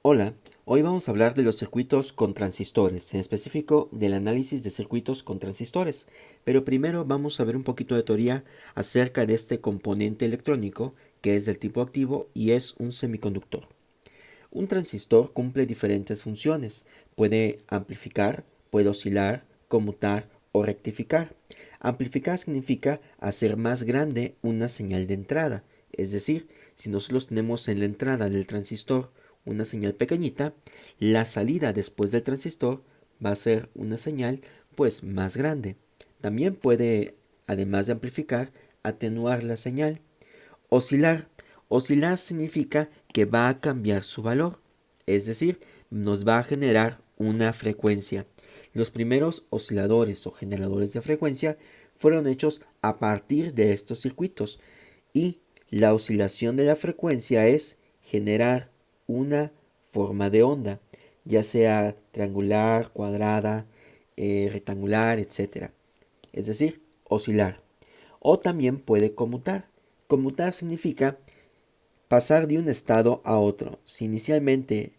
Hola, hoy vamos a hablar de los circuitos con transistores, en específico del análisis de circuitos con transistores, pero primero vamos a ver un poquito de teoría acerca de este componente electrónico que es del tipo activo y es un semiconductor. Un transistor cumple diferentes funciones, puede amplificar, puede oscilar, conmutar o rectificar. Amplificar significa hacer más grande una señal de entrada, es decir, si nosotros tenemos en la entrada del transistor una señal pequeñita, la salida después del transistor va a ser una señal pues más grande. También puede, además de amplificar, atenuar la señal. Oscilar. Oscilar significa que va a cambiar su valor, es decir, nos va a generar una frecuencia. Los primeros osciladores o generadores de frecuencia fueron hechos a partir de estos circuitos y la oscilación de la frecuencia es generar una forma de onda, ya sea triangular, cuadrada, rectangular, etcétera. Es decir, oscilar. O también puede conmutar. Conmutar significa pasar de un estado a otro. Si inicialmente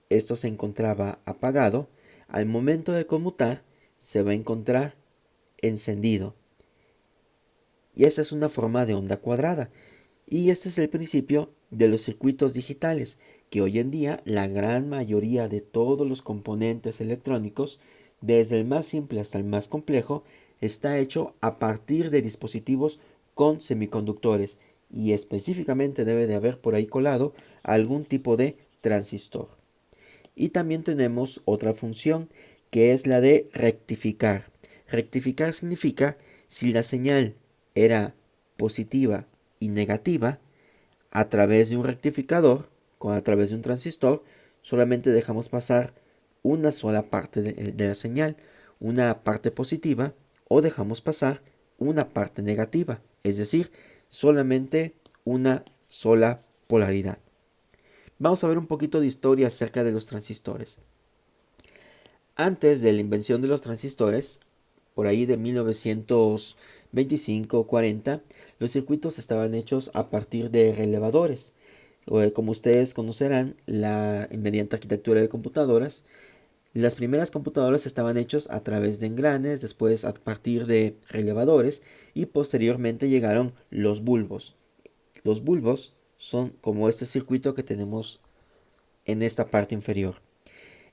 esto se encontraba apagado, al momento de conmutar se va a encontrar encendido. Y esa es una forma de onda cuadrada. Y este es el principio de los circuitos digitales, que hoy en día la gran mayoría de todos los componentes electrónicos, desde el más simple hasta el más complejo, está hecho a partir de dispositivos con semiconductores y específicamente debe de haber por ahí colado algún tipo de transistor. Y también tenemos otra función que es la de rectificar. Rectificar significa si la señal era positiva y negativa, a través de un rectificador, a través de un transistor, solamente dejamos pasar una sola parte de la señal, una parte positiva, o dejamos pasar una parte negativa, es decir, solamente una sola polaridad. Vamos a ver un poquito de historia acerca de los transistores. Antes de la invención de los transistores, por ahí de 1925 o 40, los circuitos estaban hechos a partir de relevadores. Como ustedes conocerán, mediante arquitectura de computadoras, las primeras computadoras estaban hechos a través de engranes, después a partir de relevadores y posteriormente llegaron los bulbos. Los bulbos son como este circuito que tenemos en esta parte inferior.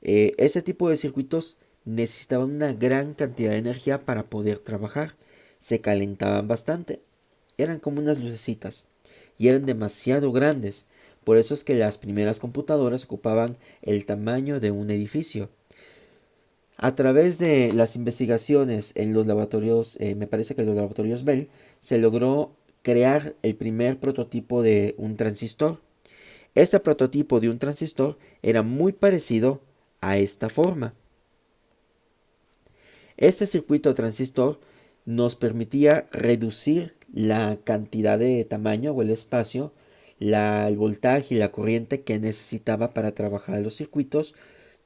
Ese tipo de circuitos necesitaban una gran cantidad de energía para poder trabajar. Se calentaban bastante. Eran como unas lucecitas y eran demasiado grandes. Por eso es que las primeras computadoras ocupaban el tamaño de un edificio. A través de las investigaciones en los laboratorios, me parece que en los laboratorios Bell, se logró crear el primer prototipo de un transistor. Este prototipo de un transistor era muy parecido a esta forma. Este circuito transistor nos permitía reducir la cantidad de tamaño o el espacio, el voltaje y la corriente que necesitaba para trabajar los circuitos.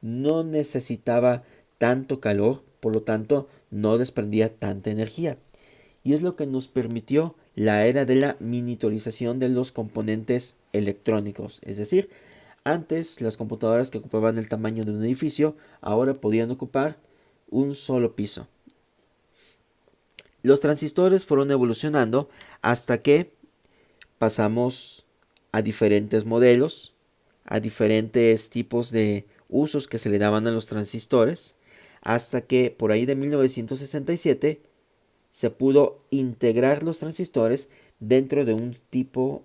No necesitaba tanto calor, por lo tanto no desprendía tanta energía. Y es lo que nos permitió la era de la miniaturización de los componentes electrónicos. Es decir, antes las computadoras que ocupaban el tamaño de un edificio ahora podían ocupar un solo piso. Los transistores fueron evolucionando hasta que pasamos a diferentes modelos, a diferentes tipos de usos que se le daban a los transistores, hasta que por ahí de 1967 se pudo integrar los transistores dentro de un tipo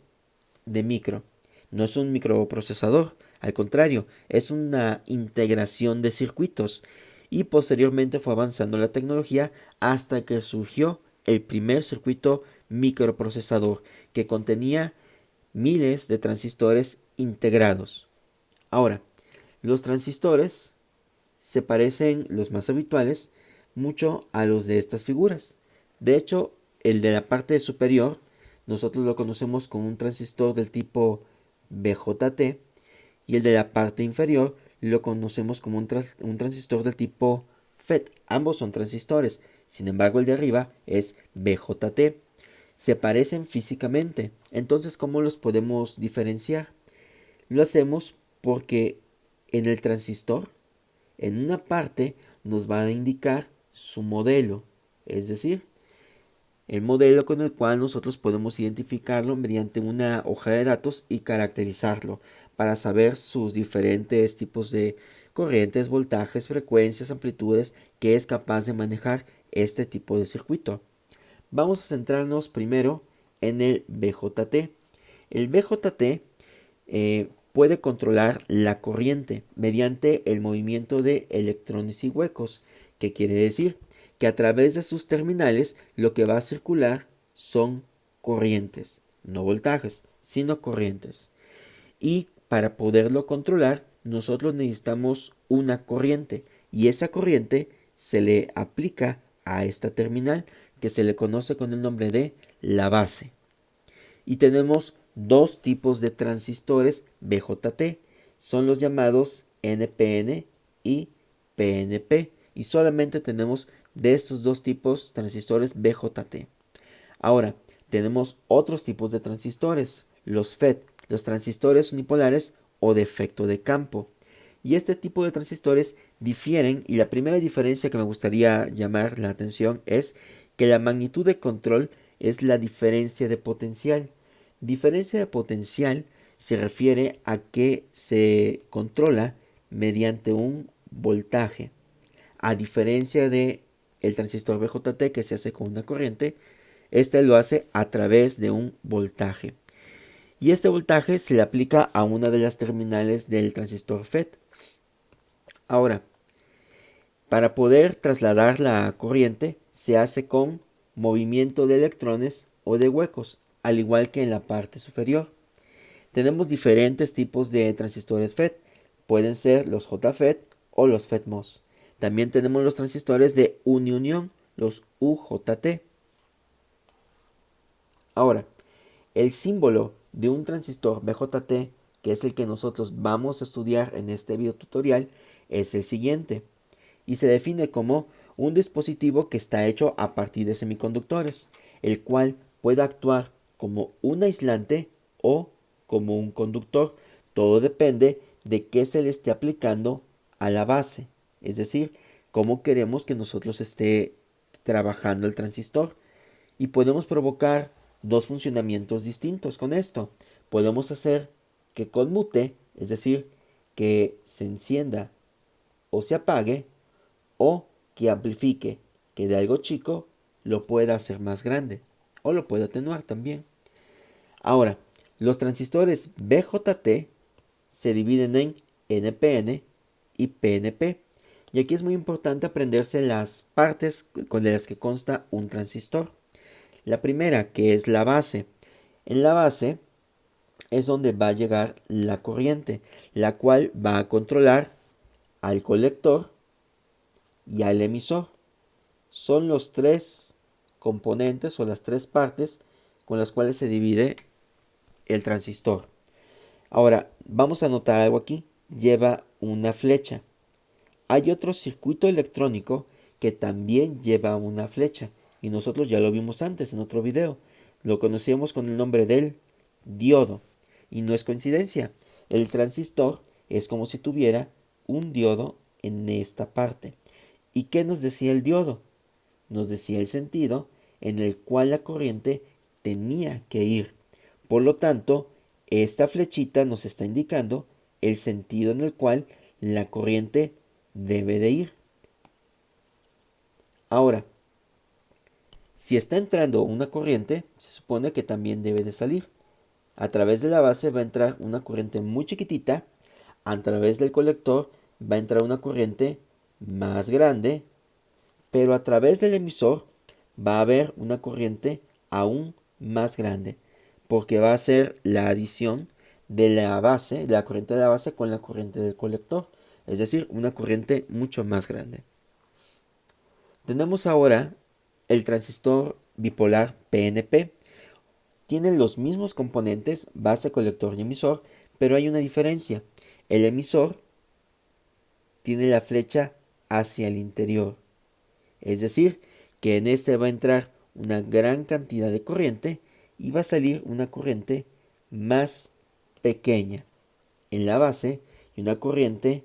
de micro. No es un microprocesador, al contrario, es una integración de circuitos. Y posteriormente fue avanzando la tecnología hasta que surgió el primer circuito microprocesador que contenía miles de transistores integrados. Ahora, los transistores se parecen, los más habituales, mucho a los de estas figuras. De hecho, el de la parte superior, nosotros lo conocemos como un transistor del tipo BJT y el de la parte inferior lo conocemos como un transistor del tipo FET. Ambos son transistores, sin embargo el de arriba es BJT. Se parecen físicamente, entonces ¿cómo los podemos diferenciar? Lo hacemos porque En el transistor, en una parte nos va a indicar su modelo, es decir, el modelo con el cual nosotros podemos identificarlo mediante una hoja de datos y caracterizarlo para saber sus diferentes tipos de corrientes, voltajes, frecuencias, amplitudes que es capaz de manejar este tipo de circuito. Vamos a centrarnos primero en el BJT. El BJT puede controlar la corriente mediante el movimiento de electrones y huecos, que quiere decir que a través de sus terminales lo que va a circular son corrientes, no voltajes, sino corrientes. Y para poderlo controlar, nosotros necesitamos una corriente y esa corriente se le aplica a esta terminal que se le conoce con el nombre de la base. Y tenemos dos tipos de transistores BJT, son los llamados NPN y PNP, y solamente tenemos de estos dos tipos transistores BJT. Ahora, tenemos otros tipos de transistores, los FET, los transistores unipolares o de efecto de campo. Y este tipo de transistores difieren, y la primera diferencia que me gustaría llamar la atención es que la magnitud de control es la diferencia de potencial. Diferencia de potencial se refiere a que se controla mediante un voltaje, a diferencia de el transistor BJT que se hace con una corriente. Este lo hace a través de un voltaje. Y este voltaje se le aplica a una de las terminales del transistor FET. Ahora, para poder trasladar la corriente se hace con movimiento de electrones o de huecos, al igual que en la parte superior. Tenemos diferentes tipos de transistores FET. Pueden ser los JFET o los FETMOS. También tenemos los transistores de uni-unión, los UJT. Ahora, el símbolo de un transistor BJT, que es el que nosotros vamos a estudiar en este video tutorial, es el siguiente. Y se define como un dispositivo que está hecho a partir de semiconductores, el cual puede actuar como un aislante o como un conductor. Todo depende de qué se le esté aplicando a la base, es decir, cómo queremos que nosotros esté trabajando el transistor. Y podemos provocar dos funcionamientos distintos con esto. Podemos hacer que conmute, es decir, que se encienda o se apague, o que amplifique, que de algo chico lo pueda hacer más grande o lo pueda atenuar también. Ahora, los transistores BJT se dividen en NPN y PNP. Y aquí es muy importante aprenderse las partes con las que consta un transistor. La primera, que es la base. En la base es donde va a llegar la corriente, la cual va a controlar al colector y al emisor. Son los tres componentes o las tres partes con las cuales se divide el transistor. Ahora, vamos a notar algo aquí. Lleva una flecha. Hay otro circuito electrónico que también lleva una flecha. Y nosotros ya lo vimos antes en otro video. Lo conocíamos con el nombre del diodo. Y no es coincidencia. El transistor es como si tuviera un diodo en esta parte. ¿Y qué nos decía el diodo? Nos decía el sentido en el cual la corriente tenía que ir. Por lo tanto, esta flechita nos está indicando el sentido en el cual la corriente debe de ir. Ahora, si está entrando una corriente, se supone que también debe de salir. A través de la base va a entrar una corriente muy chiquitita. A través del colector va a entrar una corriente más grande. Pero a través del emisor va a haber una corriente aún más grande. Porque va a ser la adición de la base, de la corriente de la base con la corriente del colector. Es decir, una corriente mucho más grande. Tenemos ahora el transistor bipolar PNP. Tiene los mismos componentes, base, colector y emisor, pero hay una diferencia. El emisor tiene la flecha hacia el interior. Es decir, que en este va a entrar una gran cantidad de corriente y va a salir una corriente más pequeña en la base y una corriente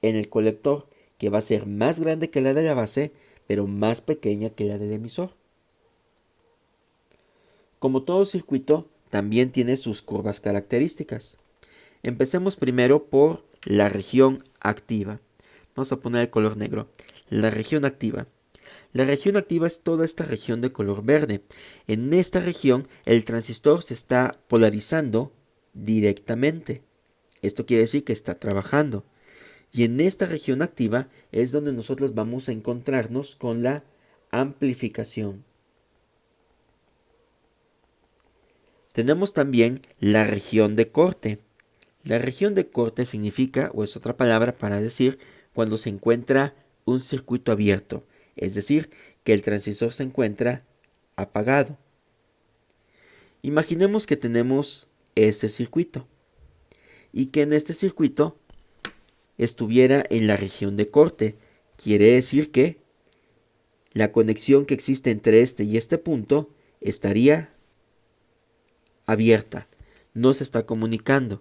en el colector que va a ser más grande que la de la base, pero más pequeña que la del emisor. Como todo circuito, también tiene sus curvas características. Empecemos primero por la región activa. Vamos a poner el color negro. La región activa. La región activa es toda esta región de color verde. En esta región el transistor se está polarizando directamente. Esto quiere decir que está trabajando. Y en esta región activa es donde nosotros vamos a encontrarnos con la amplificación. Tenemos también la región de corte. La región de corte significa, o es otra palabra para decir, cuando se encuentra un circuito abierto, es decir, que el transistor se encuentra apagado. Imaginemos que tenemos este circuito y que en este circuito estuviera en la región de corte. Quiere decir que la conexión que existe entre este y este punto estaría abierta, no se está comunicando.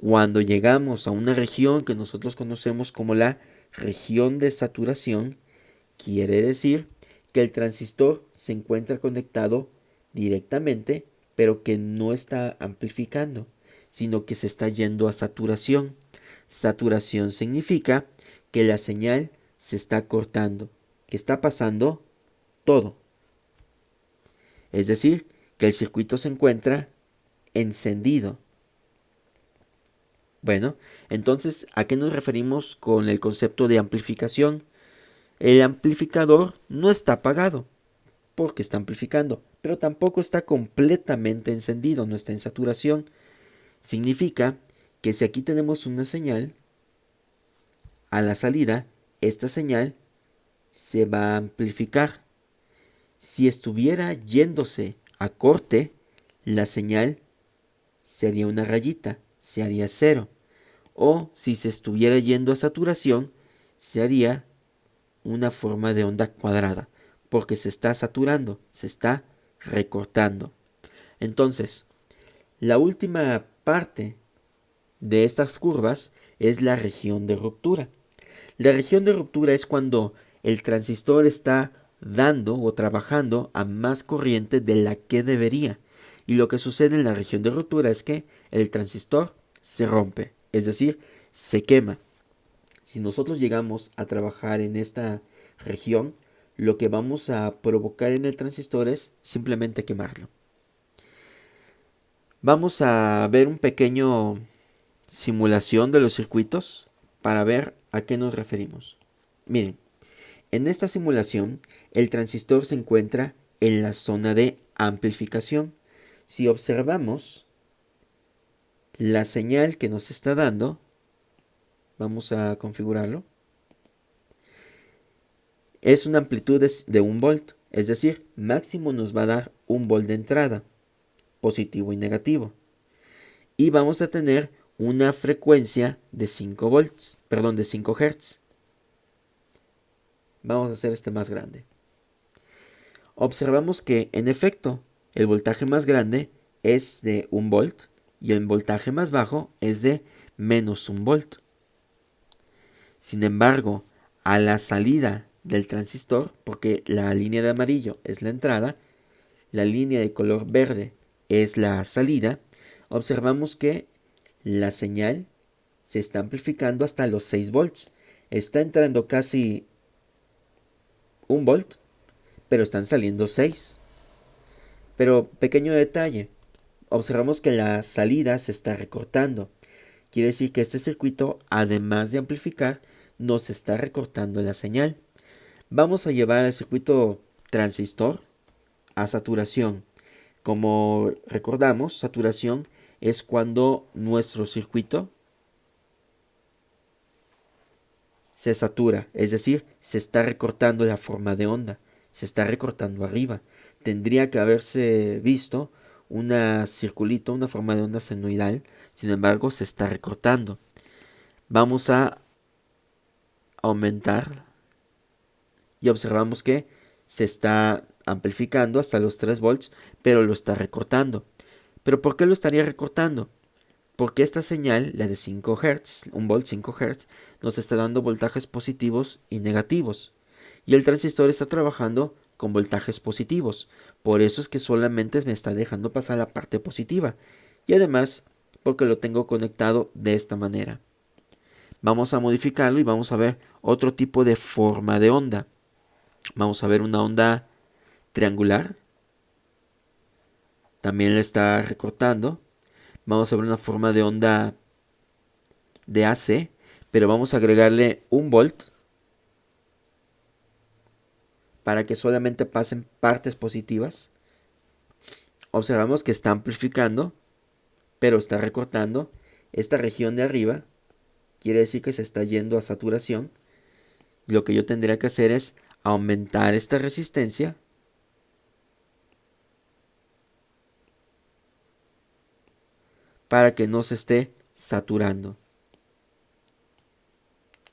Cuando llegamos a una región que nosotros conocemos como la región de saturación, quiere decir que el transistor se encuentra conectado directamente, pero que no está amplificando, sino que se está yendo a saturación. Saturación significa que la señal se está cortando, que está pasando todo. Es decir, que el circuito se encuentra encendido. Bueno, entonces, ¿a qué nos referimos con el concepto de amplificación? El amplificador no está apagado, porque está amplificando, pero tampoco está completamente encendido, no está en saturación. Significa que si aquí tenemos una señal, a la salida, esta señal se va a amplificar. Si estuviera yéndose a corte, la señal sería una rayita, se haría 0. O si se estuviera yendo a saturación, se haría una forma de onda cuadrada, porque se está saturando, se está recortando. Entonces, la última parte de estas curvas es la región de ruptura. La región de ruptura es cuando el transistor está dando o trabajando a más corriente de la que debería. Y lo que sucede en la región de ruptura es que el transistor se rompe, es decir, se quema. Si nosotros llegamos a trabajar en esta región, lo que vamos a provocar en el transistor es simplemente quemarlo. Vamos a ver un pequeño simulación de los circuitos para ver a qué nos referimos. Miren, en esta simulación el transistor se encuentra en la zona de amplificación. Si observamos la señal que nos está dando, vamos a configurarlo, es una amplitud de 1 volt, es decir, máximo nos va a dar 1 volt de entrada, positivo y negativo. Y vamos a tener una frecuencia de 5 volts, perdón, de 5 Hz. Vamos a hacer este más grande. Observamos que, en efecto, el voltaje más grande es de 1 volt y el voltaje más bajo es de menos 1 volt. Sin embargo, a la salida del transistor, porque la línea de amarillo es la entrada, la línea de color verde es la salida, observamos que la señal se está amplificando hasta los 6 volts. Está entrando casi 1 volt, pero están saliendo 6. Pero pequeño detalle, observamos que la salida se está recortando. Quiere decir que este circuito, además de amplificar, nos está recortando la señal. Vamos a llevar el circuito transistor a saturación. Como recordamos, saturación es cuando nuestro circuito se satura, es decir, se está recortando la forma de onda, se está recortando arriba. Tendría que haberse visto una circulito, una forma de onda senoidal, sin embargo se está recortando. Vamos a aumentar y observamos que se está amplificando hasta los 3 volts, pero lo está recortando. ¿Pero por qué lo estaría recortando? Porque esta señal, la de 5 Hz, 1 volt 5 Hz, nos está dando voltajes positivos y negativos. Y el transistor está trabajando con voltajes positivos. Por eso es que solamente me está dejando pasar la parte positiva. Y además, porque lo tengo conectado de esta manera. Vamos a modificarlo y vamos a ver otro tipo de forma de onda. Vamos a ver una onda triangular. También la está recortando. Vamos a ver una forma de onda de AC, pero vamos a agregarle 1 volt para que solamente pasen partes positivas. Observamos que está amplificando, pero está recortando esta región de arriba. Quiere decir que se está yendo a saturación. Lo que yo tendría que hacer es aumentar esta resistencia para que no se esté saturando.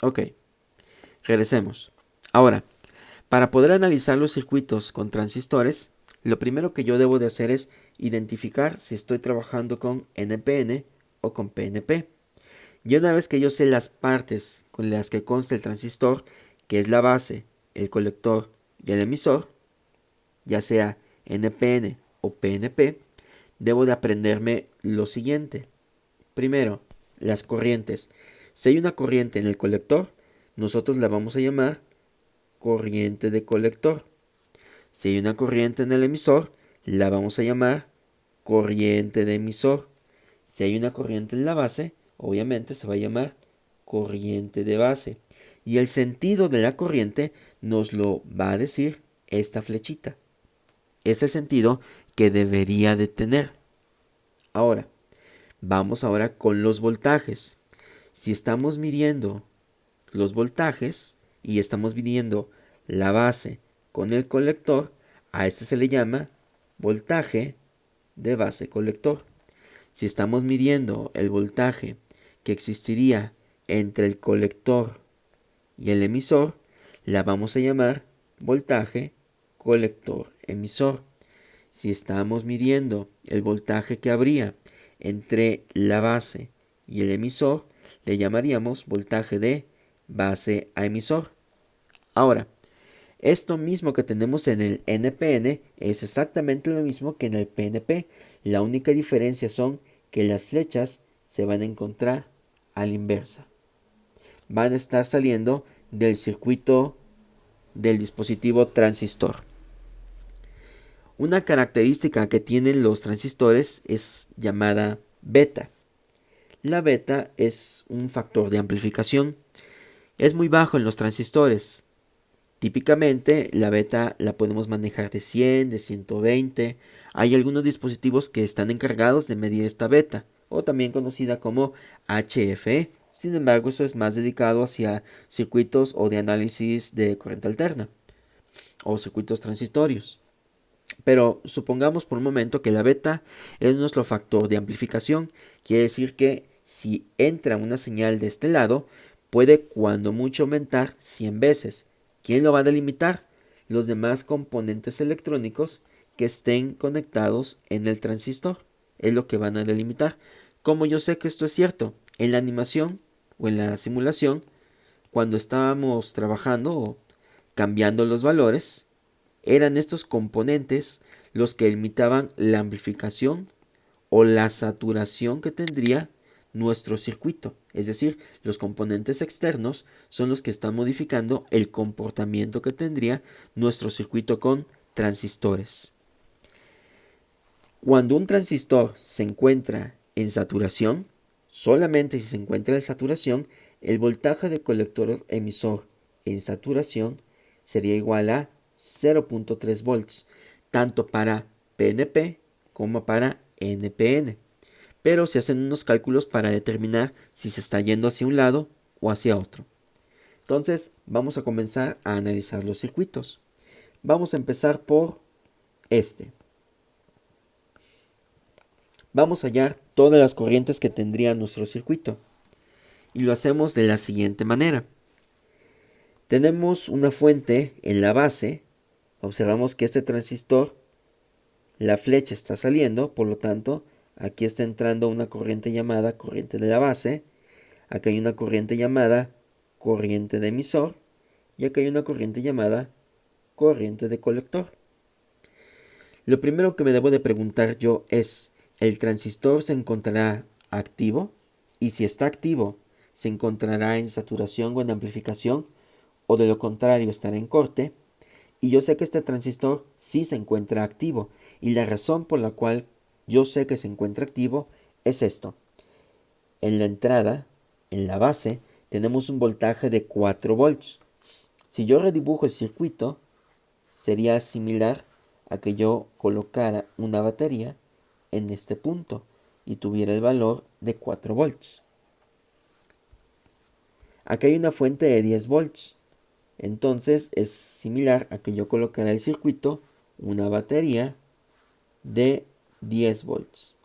Ok, regresemos. Ahora, para poder analizar los circuitos con transistores, lo primero que yo debo de hacer es identificar si estoy trabajando con NPN o con PNP. Y una vez que yo sé las partes con las que consta el transistor, que es la base, el colector y el emisor, ya sea NPN o PNP, debo de aprenderme lo siguiente. Primero, las corrientes. Si hay una corriente en el colector, nosotros la vamos a llamar corriente de colector. Si hay una corriente en el emisor, la vamos a llamar corriente de emisor. Si hay una corriente en la base, obviamente se va a llamar corriente de base. Y el sentido de la corriente nos lo va a decir esta flechita. Es el sentido que debería de tener. Ahora, vamos ahora con los voltajes. Si estamos midiendo los voltajes y estamos midiendo la base con el colector, a este se le llama voltaje de base colector. Si estamos midiendo el voltaje que existiría entre el colector y el emisor, la vamos a llamar voltaje colector emisor. Si estamos midiendo el voltaje que habría entre la base y el emisor, le llamaríamos voltaje de base a emisor. Ahora, esto mismo que tenemos en el NPN es exactamente lo mismo que en el PNP. La única diferencia son que las flechas se van a encontrar a la inversa. Van a estar saliendo del circuito del dispositivo transistor. Una característica que tienen los transistores es llamada beta. La beta es un factor de amplificación. Es muy bajo en los transistores. Típicamente la beta la podemos manejar de 100, de 120. Hay algunos dispositivos que están encargados de medir esta beta, o también conocida como HFE. Sin embargo, eso es más dedicado hacia circuitos o de análisis de corriente alterna o circuitos transitorios. Pero supongamos por un momento que la beta es nuestro factor de amplificación. Quiere decir que si entra una señal de este lado, puede cuando mucho aumentar 100 veces. ¿Quién lo va a delimitar? Los demás componentes electrónicos que estén conectados en el transistor. Es lo que van a delimitar. Como yo sé que esto es cierto, en la animación o en la simulación, cuando estábamos trabajando o cambiando los valores, eran estos componentes los que limitaban la amplificación o la saturación que tendría nuestro circuito. Es decir, los componentes externos son los que están modificando el comportamiento que tendría nuestro circuito con transistores. Cuando un transistor se encuentra en saturación, solamente si se encuentra en saturación, el voltaje de colector emisor en saturación sería igual a 0.3 volts, tanto para PNP como para NPN. Pero se hacen unos cálculos para determinar si se está yendo hacia un lado o hacia otro. Entonces vamos a comenzar a analizar los circuitos. Vamos a empezar por este. Vamos a hallar todas las corrientes que tendría nuestro circuito. Y lo hacemos de la siguiente manera. Tenemos una fuente en la base. Observamos que este transistor, la flecha está saliendo, por lo tanto, Aquí está entrando una corriente llamada corriente de la base. Aquí hay una corriente llamada corriente de emisor. Y aquí hay una corriente llamada corriente de colector. Lo primero que me debo de preguntar yo es, ¿el transistor se encontrará activo? Y si está activo, ¿se encontrará en saturación o en amplificación? ¿O de lo contrario estará en corte? Y yo sé que este transistor sí se encuentra activo. Y la razón por la cual yo sé que se encuentra activo es esto. En la entrada, en la base, tenemos un voltaje de 4 volts. Si yo redibujo el circuito, sería similar a que yo colocara una batería en este punto y tuviera el valor de 4 volts. Aquí hay una fuente de 10 volts. Entonces es similar a que yo colocara el circuito una batería de 10 volts.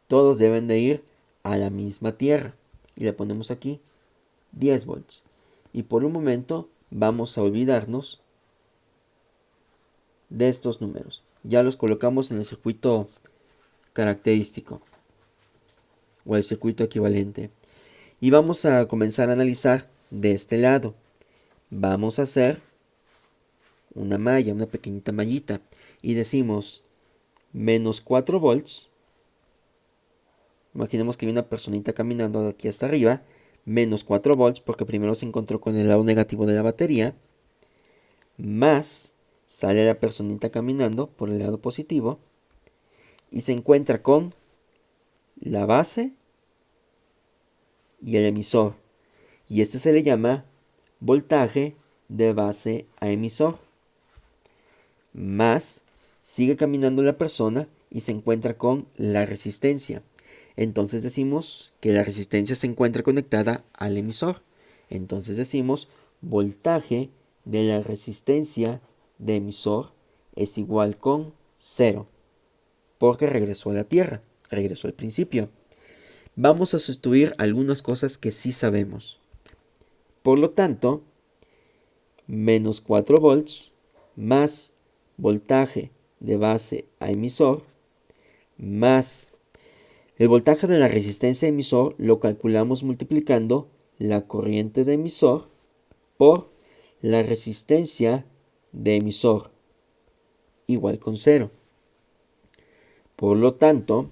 Todos deben de ir a la misma tierra. Y le ponemos aquí 10 volts. Y por un momento vamos a olvidarnos de estos números. Ya los colocamos en el circuito característico o el circuito equivalente. Y vamos a comenzar a analizar de este lado. Vamos a hacer una malla, una pequeñita mallita. Y decimos menos 4 volts. Imaginemos que hay una personita caminando de aquí hasta arriba. Menos 4 volts porque primero se encontró con el lado negativo de la batería. Más sale la personita caminando por el lado positivo. Y se encuentra con la base y el emisor. Y este se le llama voltaje de base a emisor. Más sigue caminando la persona y se encuentra con la resistencia. Entonces decimos que la resistencia se encuentra conectada al emisor. Entonces decimos voltaje de la resistencia de emisor es igual con 0. Porque regresó a la tierra, regresó al principio. Vamos a sustituir algunas cosas que sí sabemos. Por lo tanto, menos 4 volts más voltaje de base a emisor más el voltaje de la resistencia de emisor lo calculamos multiplicando la corriente de emisor por la resistencia de emisor igual con 0. Por lo tanto,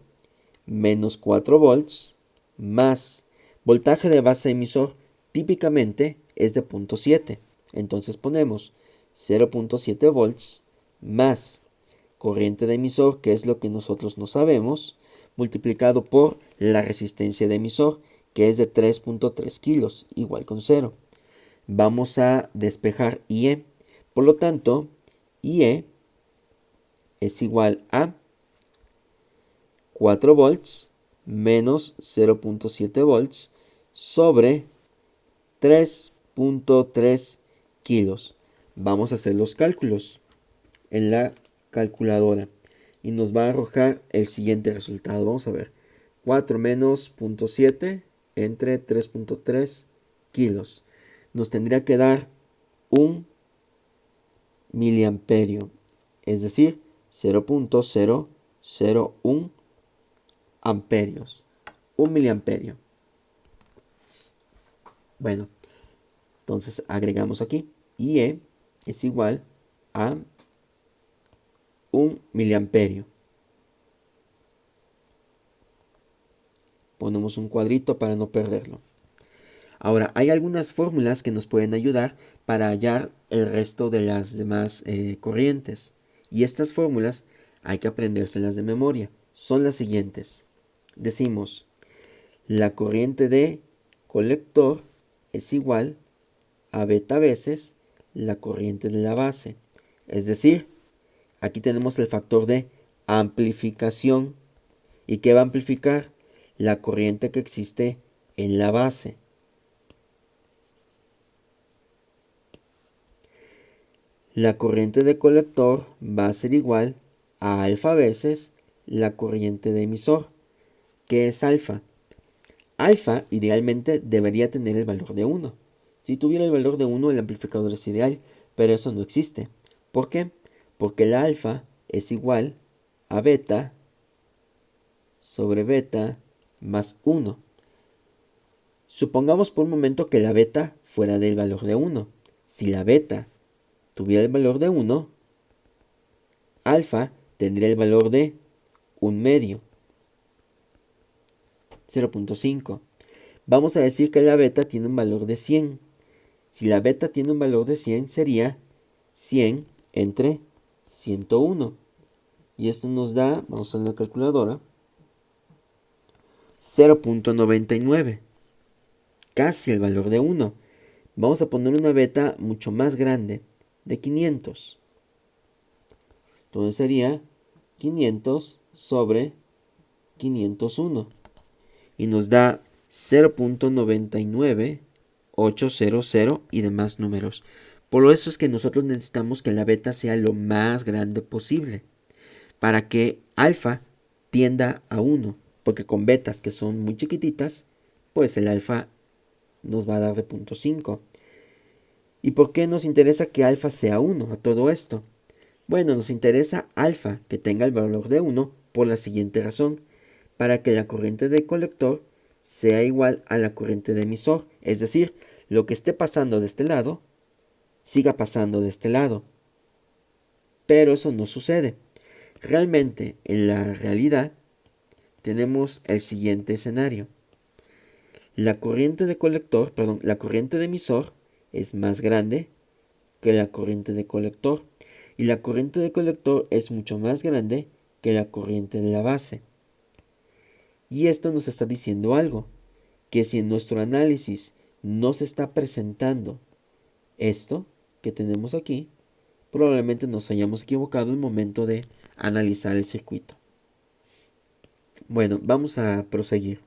menos 4 volts más voltaje de base emisor típicamente es de 0.7. Entonces ponemos 0.7 volts más corriente de emisor, que es lo que nosotros no sabemos, multiplicado por la resistencia de emisor, que es de 3.3 kilos, igual con 0. Vamos a despejar IE. Por lo tanto, IE es igual a 4 volts menos 0.7 volts sobre 3.3 kilos. Vamos a hacer los cálculos en la calculadora y nos va a arrojar el siguiente resultado. Vamos a ver. 4 menos 0.7 entre 3.3 kilos. Nos tendría que dar un miliamperio, es decir, 0.001 amperios. Un miliamperio. Bueno, entonces agregamos aquí. IE es igual a 1 miliamperio. Ponemos un cuadrito para no perderlo. Ahora, hay algunas fórmulas que nos pueden ayudar para hallar el resto de las demás corrientes. Y estas fórmulas hay que aprendérselas de memoria. Son las siguientes. Decimos, la corriente de colector es igual a beta veces la corriente de la base. Es decir, aquí tenemos el factor de amplificación. ¿Y qué va a amplificar? La corriente que existe en la base. La corriente de colector va a ser igual a alfa veces la corriente de emisor. ¿Qué es alfa? Alfa idealmente debería tener el valor de 1. Si tuviera el valor de 1, el amplificador es ideal, pero eso no existe. ¿Por qué? Porque la alfa es igual a beta sobre beta más 1. Supongamos por un momento que la beta fuera del valor de 1. Si la beta tuviera el valor de 1, alfa tendría el valor de 1 medio, 0.5. Vamos a decir que la beta tiene un valor de 100. Si la beta tiene un valor de 100, sería 100 entre 101. Y esto nos da, vamos a la calculadora, 0.99. Casi el valor de 1. Vamos a poner una beta mucho más grande, de 500. Entonces sería 500 sobre 501. Y nos da 0.99800 y demás números. Por eso es que nosotros necesitamos que la beta sea lo más grande posible, para que alfa tienda a 1. Porque con betas que son muy chiquititas, pues el alfa nos va a dar de 0.5. ¿Y por qué nos interesa que alfa sea 1 a todo esto? Bueno, nos interesa alfa que tenga el valor de 1 por la siguiente razón. Para que la corriente de colector sea igual a la corriente de emisor. Es decir, lo que esté pasando de este lado, siga pasando de este lado. Pero eso no sucede. Realmente, en la realidad, tenemos el siguiente escenario. La corriente de colector, la corriente de emisor es más grande que la corriente de colector. Y la corriente de colector es mucho más grande que la corriente de la base. Y esto nos está diciendo algo, que si en nuestro análisis no se está presentando esto que tenemos aquí, probablemente nos hayamos equivocado en el momento de analizar el circuito. Bueno, vamos a proseguir.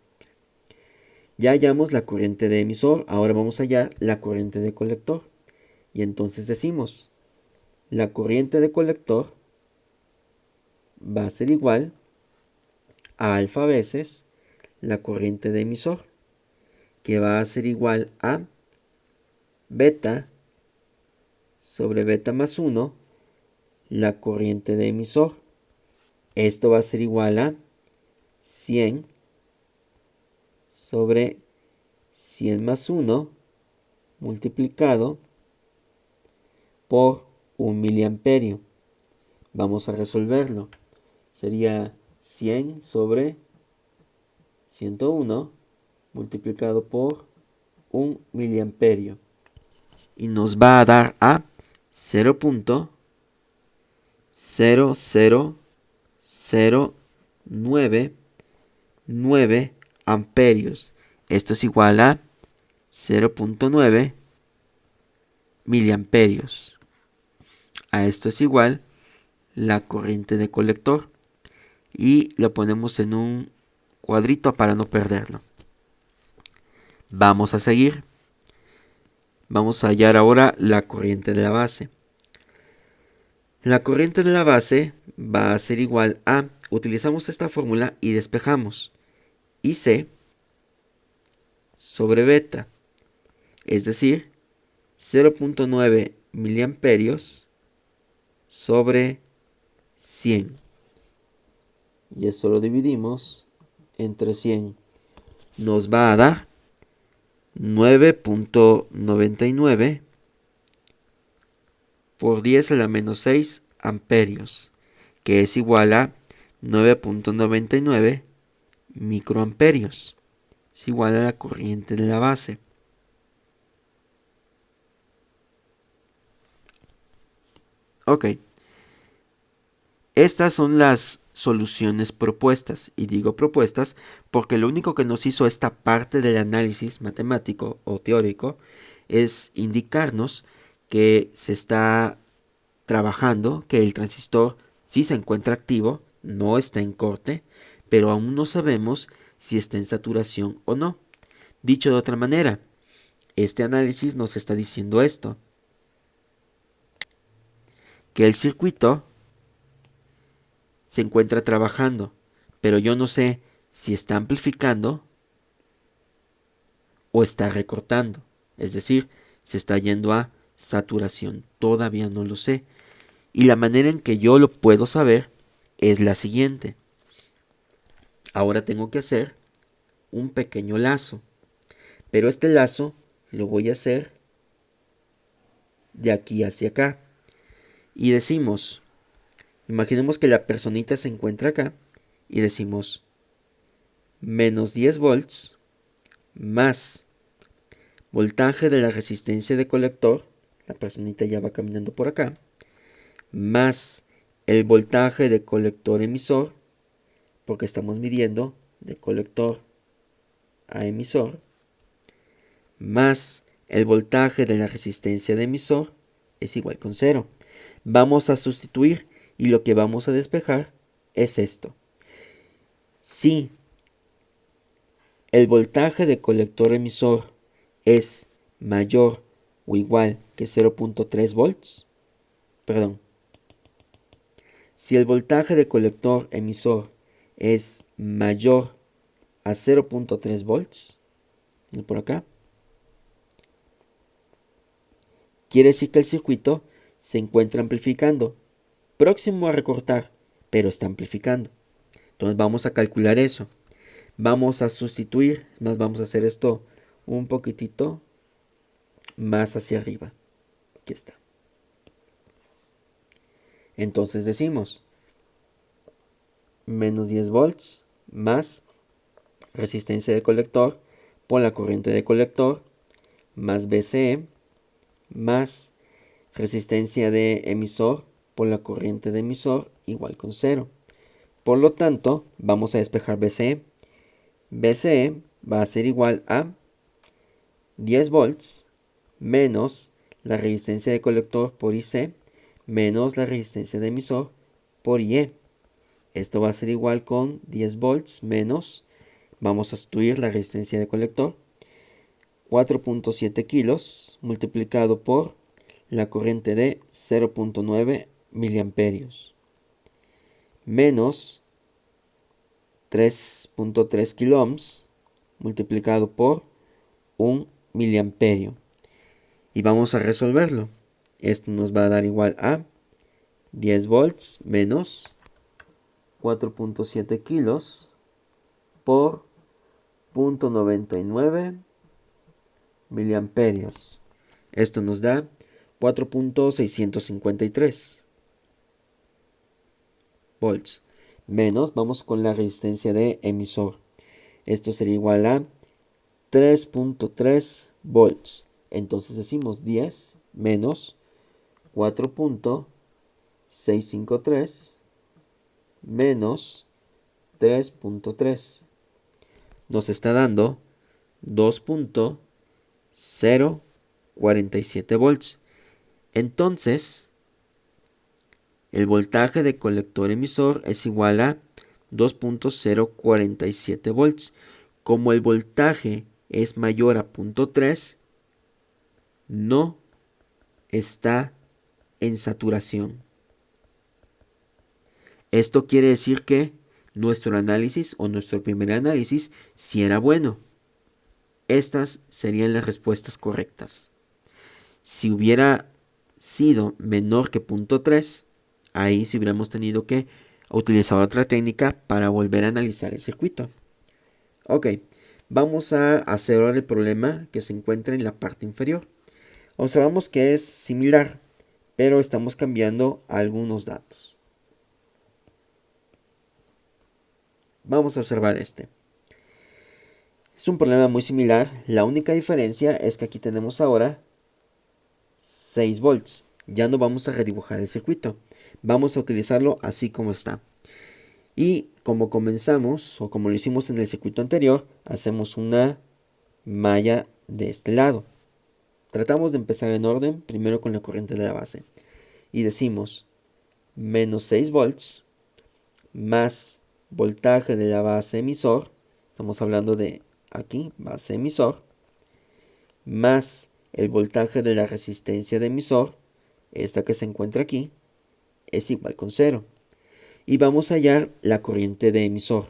Ya hallamos la corriente de emisor, ahora vamos a hallar la corriente de colector. Y entonces decimos, la corriente de colector va a ser igual a alfa veces la corriente de emisor, que va a ser igual a beta sobre beta más 1, la corriente de emisor. Esto va a ser igual a 100 sobre 100 más 1 multiplicado por 1 miliamperio. Vamos a resolverlo. Sería 100 sobre 101 multiplicado por 1 miliamperio. Y nos va a dar a 0.00099 amperios. Esto es igual a 0.9 miliamperios. A esto es igual la corriente de colector. Y lo ponemos en un cuadrito para no perderlo. Vamos a seguir. Vamos a hallar ahora la corriente de la base. La corriente de la base va a ser igual a, utilizamos esta fórmula y despejamos, IC sobre beta, es decir, 0.9 miliamperios sobre 100. Y eso lo dividimos entre 100. Nos va a dar 9.99 por 10 a la menos 6 amperios, que es igual a 9.99 microamperios. Es igual a la corriente de la base. Ok. Estas son las soluciones propuestas. Y digo propuestas porque lo único que nos hizo esta parte del análisis matemático o teórico es indicarnos que se está trabajando, que el transistor sí se encuentra activo, no está en corte, pero aún no sabemos si está en saturación o no. Dicho de otra manera, este análisis nos está diciendo esto, que el circuito se encuentra trabajando, pero yo no sé si está amplificando o está recortando, es decir, se está yendo a saturación, todavía no lo sé. Y la manera en que yo lo puedo saber es la siguiente. Ahora tengo que hacer un pequeño lazo. Pero este lazo lo voy a hacer de aquí hacia acá. Y decimos, imaginemos que la personita se encuentra acá. Y decimos, menos 10 volts más voltaje de la resistencia de colector. La personita ya va caminando por acá. Más el voltaje de colector emisor. Porque estamos midiendo de colector a emisor. Más el voltaje de la resistencia de emisor es igual con 0. Vamos a sustituir y lo que vamos a despejar es esto. Si el voltaje de colector emisor es mayor o igual que 0.3 volts, perdón, si el voltaje de colector emisor es mayor a 0.3 volts, por acá, quiere decir que el circuito se encuentra amplificando, próximo a recortar, pero está amplificando. Entonces vamos a calcular eso. Vamos a sustituir, más vamos a hacer esto un poquitito más hacia arriba. Aquí está. Entonces decimos menos 10 volts más resistencia de colector por la corriente de colector más VCE más resistencia de emisor por la corriente de emisor igual con 0. Por lo tanto, vamos a despejar VCE. VCE va a ser igual a 10 volts menos la resistencia de colector por IC menos la resistencia de emisor por IE. Esto va a ser igual con 10 volts menos, vamos a sustituir la resistencia de colector, 4.7 kilos multiplicado por la corriente de 0.9 miliamperios menos 3.3 kiloohms multiplicado por 1 miliamperio. Y vamos a resolverlo. Esto nos va a dar igual a 10 volts menos 4.7 kilos por 0.99 miliamperios. Esto nos da 4.653 volts. Menos, vamos con la resistencia de emisor. Esto sería igual a 3.3 volts. Entonces decimos 10 menos 4.653 menos 3.3. Nos está dando 2.047 volts. Entonces, el voltaje de colector emisor es igual a 2.047 volts. Como el voltaje es mayor a 0.3, no está en saturación. Esto quiere decir que nuestro análisis o nuestro primer análisis sí era bueno. Estas serían las respuestas correctas. Si hubiera sido menor que 0.3, ahí sí hubiéramos tenido que utilizar otra técnica para volver a analizar el circuito. Ok, vamos a hacer ahora el problema que se encuentra en la parte inferior. Observamos que es similar, pero estamos cambiando algunos datos. Vamos a observar este. Es un problema muy similar, la única diferencia es que aquí tenemos ahora 6 volts. Ya no vamos a redibujar el circuito, vamos a utilizarlo así como está. Y como comenzamos, o como lo hicimos en el circuito anterior, hacemos una malla de este lado. Tratamos de empezar en orden, primero con la corriente de la base. Y decimos menos 6 volts más voltaje de la base emisor. Estamos hablando de aquí, base emisor. Más el voltaje de la resistencia de emisor, esta que se encuentra aquí, es igual con 0. Y vamos a hallar la corriente de emisor.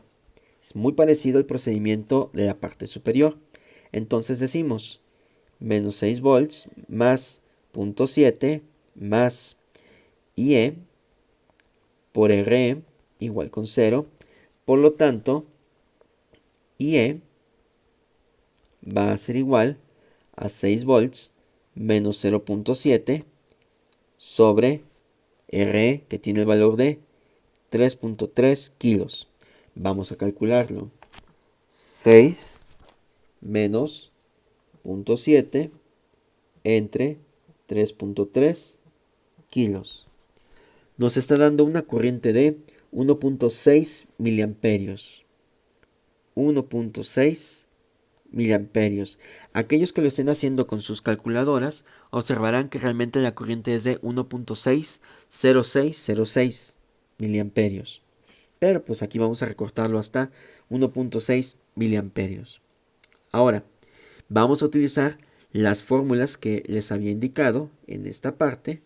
Es muy parecido al procedimiento de la parte superior. Entonces decimos menos 6 volts más 0.7 más IE por RE igual con 0. Por lo tanto, IE va a ser igual a 6 volts menos 0.7 sobre RE, que tiene el valor de 3.3 kilos. Vamos a calcularlo. 6 menos 0.7 entre 3.3 kilos. Nos está dando una corriente de 1.6 miliamperios. 1.6 miliamperios. Aquellos que lo estén haciendo con sus calculadoras observarán que realmente la corriente es de 1.60606 miliamperios. Pero pues aquí vamos a recortarlo hasta 1.6 miliamperios. Ahora, vamos a utilizar las fórmulas que les había indicado en esta parte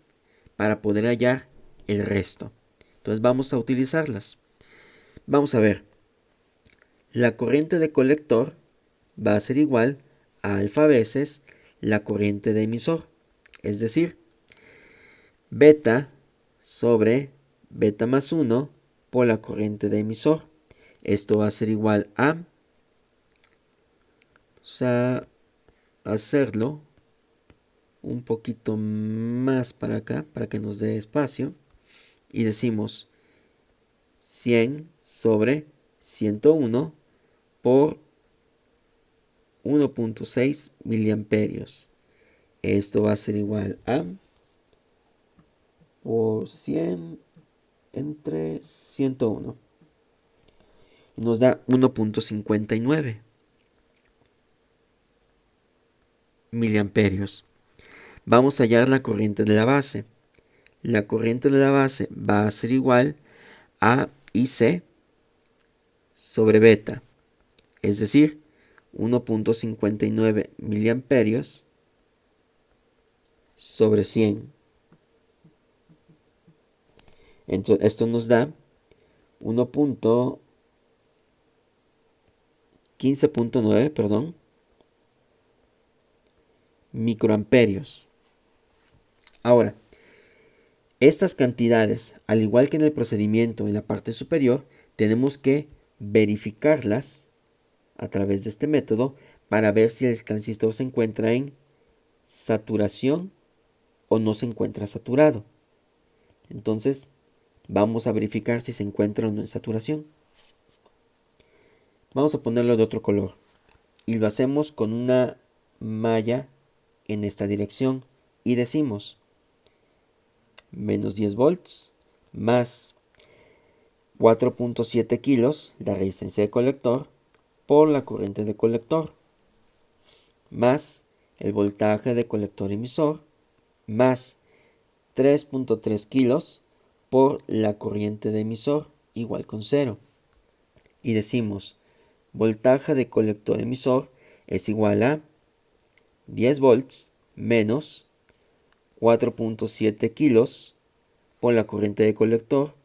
para poder hallar el resto. Entonces vamos a utilizarlas. Vamos a ver. La corriente de colector va a ser igual a alfa veces la corriente de emisor. Es decir, beta sobre beta más 1 por la corriente de emisor. Esto va a ser igual a... Vamos a hacerlo un poquito más para acá, para que nos dé espacio. Y decimos 100 sobre 101 por 1.6 miliamperios. Esto va a ser igual a por 100 entre 101. Y nos da 1.59 miliamperios. Vamos a hallar la corriente de la base. La corriente de la base va a ser igual a IC sobre beta. Es decir, 1.59 miliamperios sobre 100. Entonces, esto nos da 15.9, perdón, microamperios. Ahora, estas cantidades, al igual que en el procedimiento en la parte superior, tenemos que verificarlas a través de este método para ver si el transistor se encuentra en saturación o no se encuentra saturado. Entonces, vamos a verificar si se encuentra o no en saturación. Vamos a ponerlo de otro color y lo hacemos con una malla en esta dirección y decimos menos 10 volts más 4.7 kilos la resistencia de colector por la corriente de colector más el voltaje de colector emisor más 3.3 kilos por la corriente de emisor igual con 0. Y decimos voltaje de colector emisor es igual a 10 volts menos 4.7 kilos por la corriente de colector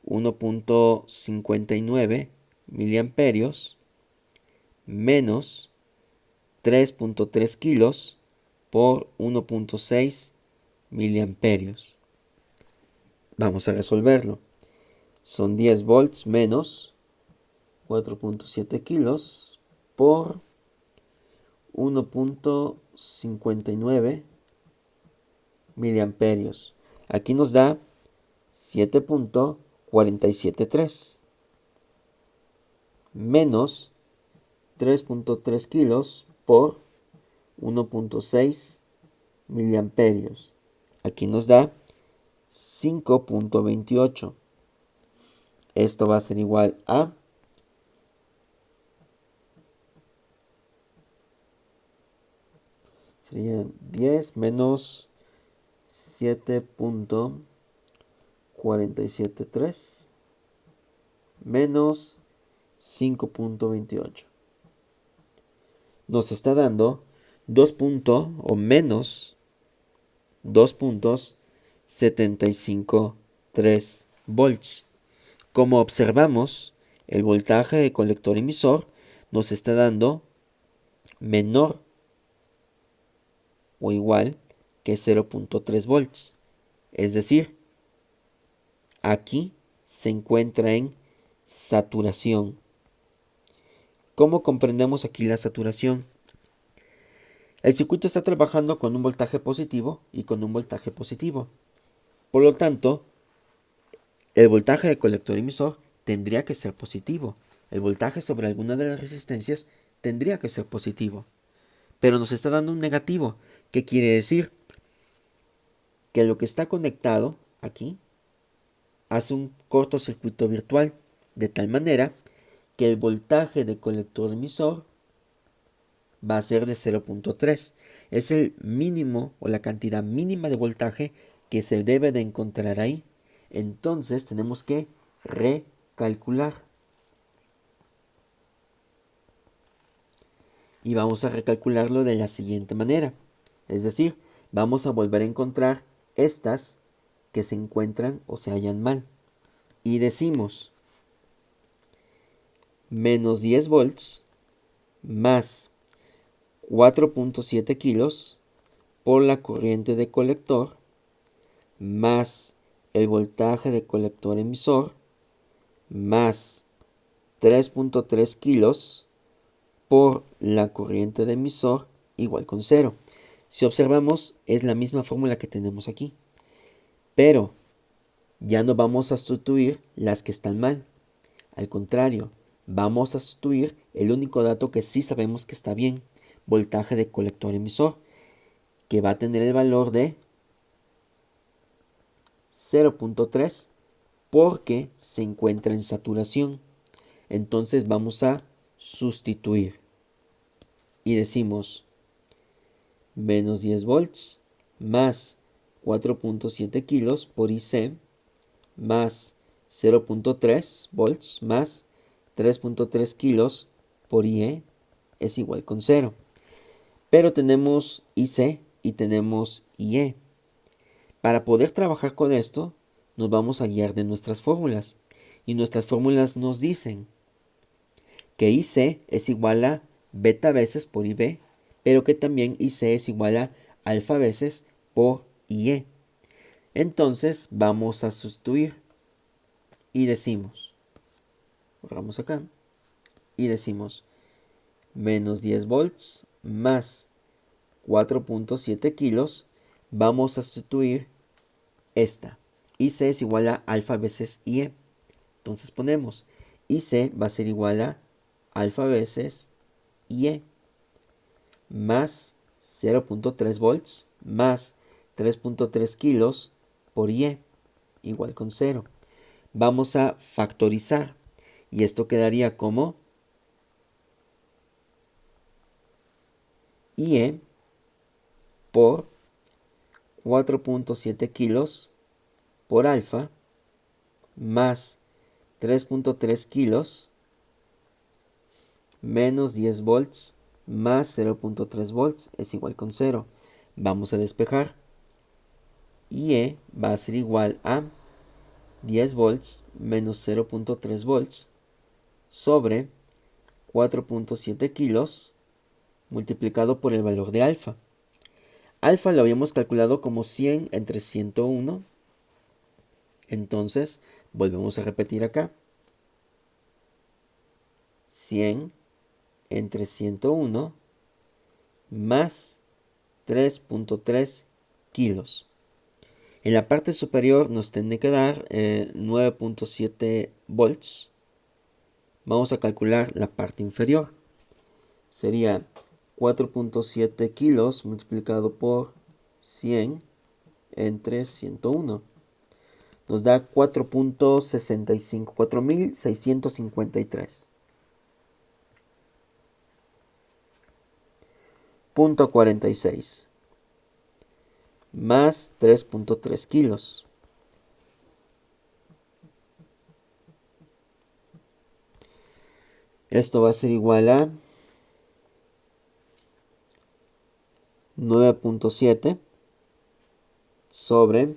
1.59 miliamperios menos 3.3 kilos por 1.6 miliamperios. Vamos a resolverlo. Son 10 volts menos 4.7 kilos por 1.59 miliamperios. Aquí nos da 7.473 menos 3.3 kilos por 1.6 miliamperios. Aquí nos da 5.28. Esto va a ser igual a sería 10 menos 7.473 menos 5.28. Nos está dando 2 puntos o menos 2.753 volts. Como observamos, el voltaje de colector emisor nos está dando menor o igual que 0.3 volts. Es decir, aquí se encuentra en saturación. ¿Cómo comprendemos aquí la saturación? El circuito está trabajando con un voltaje positivo y con un voltaje positivo. Por lo tanto, el voltaje del colector emisor tendría que ser positivo. El voltaje sobre alguna de las resistencias tendría que ser positivo. Pero nos está dando un negativo. ¿Qué quiere decir? Que lo que está conectado aquí hace un cortocircuito virtual, de tal manera que el voltaje del colector emisor va a ser de 0.3. Es el mínimo o la cantidad mínima de voltaje que se debe de encontrar ahí. Entonces tenemos que recalcular. Y vamos a recalcularlo de la siguiente manera. Es decir, vamos a volver a encontrar estas que se encuentran o se hallan mal. Y decimos menos 10 volts más 4.7 kilos por la corriente de colector más el voltaje de colector emisor más 3.3 kilos por la corriente de emisor igual con 0. Si observamos, es la misma fórmula que tenemos aquí. Pero ya no vamos a sustituir las que están mal. Al contrario, vamos a sustituir el único dato que sí sabemos que está bien, voltaje de colector emisor, que va a tener el valor de 0.3 porque se encuentra en saturación. Entonces vamos a sustituir y decimos menos 10 volts más 4.7 kilos por IC más 0.3 volts más 3.3 kilos por IE es igual con 0. Pero tenemos IC y tenemos IE. Para poder trabajar con esto, nos vamos a guiar de nuestras fórmulas. Y nuestras fórmulas nos dicen que IC es igual a beta veces por IB, pero que también IC es igual a alfa veces por IE. Entonces vamos a sustituir y decimos, borramos acá, y decimos menos 10 volts más 4.7 kilos, vamos a sustituir esta. IC es igual a alfa veces IE. Entonces ponemos IC va a ser igual a alfa veces IE más 0.3 volts más 3.3 kilos por IE igual con 0. Vamos a factorizar y esto quedaría como IE por 4.7 kilos por alfa más 3.3 kilos menos 10 volts más 0.3 volts es igual con 0. Vamos a despejar. IE va a ser igual a 10 volts menos 0.3 volts sobre 4.7 kilos multiplicado por el valor de alfa. Alfa lo habíamos calculado como 100 entre 101. Entonces, volvemos a repetir acá. 100 entre 101 más 3.3 kilos. En la parte superior nos tiene que dar 9.7 volts. Vamos a calcular la parte inferior. Sería 4.7 kilos multiplicado por 100 entre 101. Nos da 4.65, 4.653. Punto 46 más 3.3 kilos. Esto va a ser igual a 9.7 sobre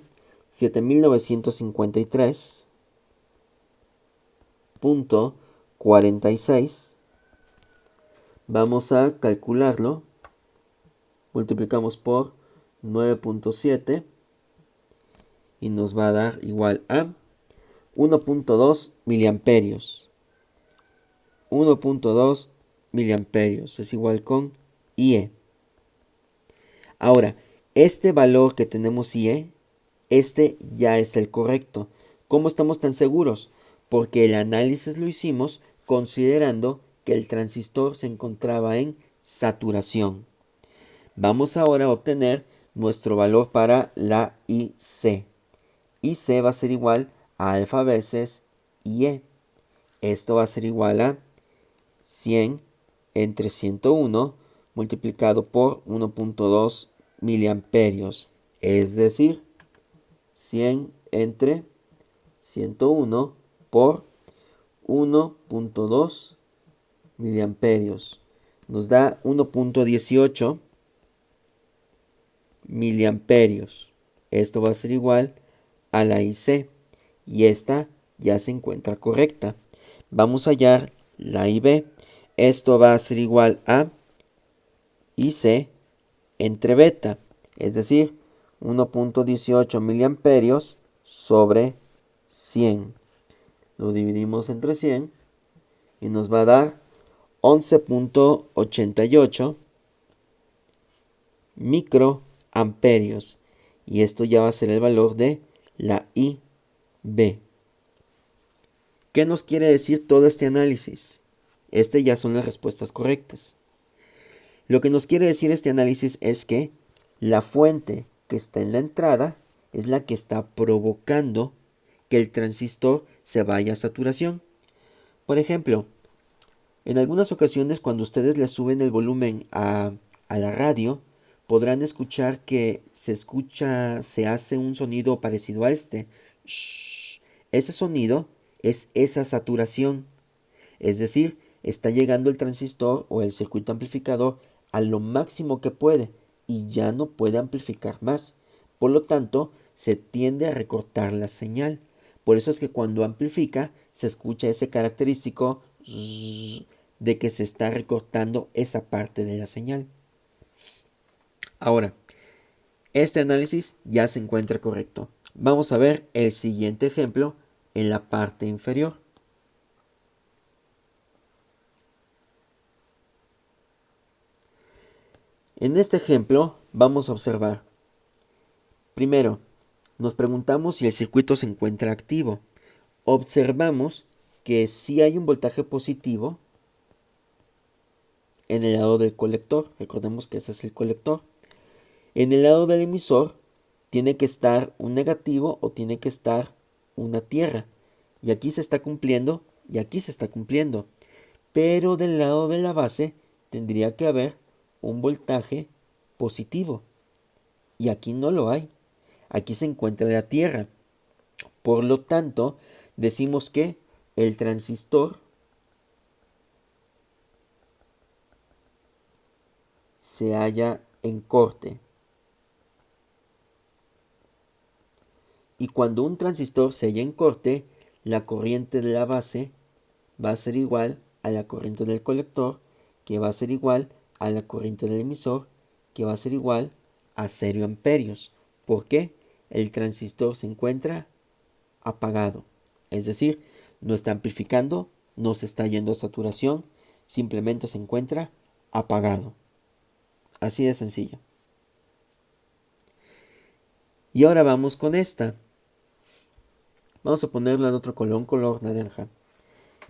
7.953.46. Vamos a calcularlo. Multiplicamos por 9.7 y nos va a dar igual a 1.2 miliamperios. 1.2 miliamperios es igual con IE. Ahora, este valor que tenemos IE, este ya es el correcto. ¿Cómo estamos tan seguros? Porque el análisis lo hicimos considerando que el transistor se encontraba en saturación. Vamos ahora a obtener nuestro valor para la IC. IC va a ser igual a alfa veces IE. Esto va a ser igual a 100 entre 101 multiplicado por 1.2 miliamperios. Es decir, 100 entre 101 por 1.2 miliamperios. Nos da 1.18 miliamperios. Esto va a ser igual a la IC. Y esta ya se encuentra correcta. Vamos a hallar la IB. Esto va a ser igual a IC entre beta. Es decir, 1.18 miliamperios sobre 100. Lo dividimos entre 100 y nos va a dar 11.88 microamperios. Y esto ya va a ser el valor de la IB. ¿Qué nos quiere decir todo este análisis? Estas ya son las respuestas correctas. Lo que nos quiere decir este análisis es que la fuente que está en la entrada es la que está provocando que el transistor se vaya a saturación. Por ejemplo, en algunas ocasiones cuando ustedes le suben el volumen a la radio, podrán escuchar que se hace un sonido parecido a este. Shh. Ese sonido es esa saturación. Es decir, está llegando el transistor o el circuito amplificador a lo máximo que puede y ya no puede amplificar más. Por lo tanto, se tiende a recortar la señal. Por eso es que cuando amplifica se escucha ese característico de que se está recortando esa parte de la señal. Ahora, este análisis ya se encuentra correcto. Vamos a ver el siguiente ejemplo en la parte inferior. En este ejemplo vamos a observar. Primero, nos preguntamos si el circuito se encuentra activo. Observamos que sí hay un voltaje positivo en el lado del colector. Recordemos que ese es el colector. En el lado del emisor tiene que estar un negativo o tiene que estar una tierra. Y aquí se está cumpliendo y aquí se está cumpliendo. Pero del lado de la base tendría que haber un voltaje positivo. Y aquí no lo hay. Aquí se encuentra la tierra. Por lo tanto, decimos que el transistor se halla en corte. Y cuando un transistor se halla en corte, la corriente de la base va a ser igual a la corriente del colector, que va a ser igual a la corriente del emisor, que va a ser igual a 0 amperios. ¿Por qué? El transistor se encuentra apagado. Es decir, no está amplificando, no se está yendo a saturación, simplemente se encuentra apagado. Así de sencillo. Y ahora vamos con esta. Vamos a ponerla en otro color naranja.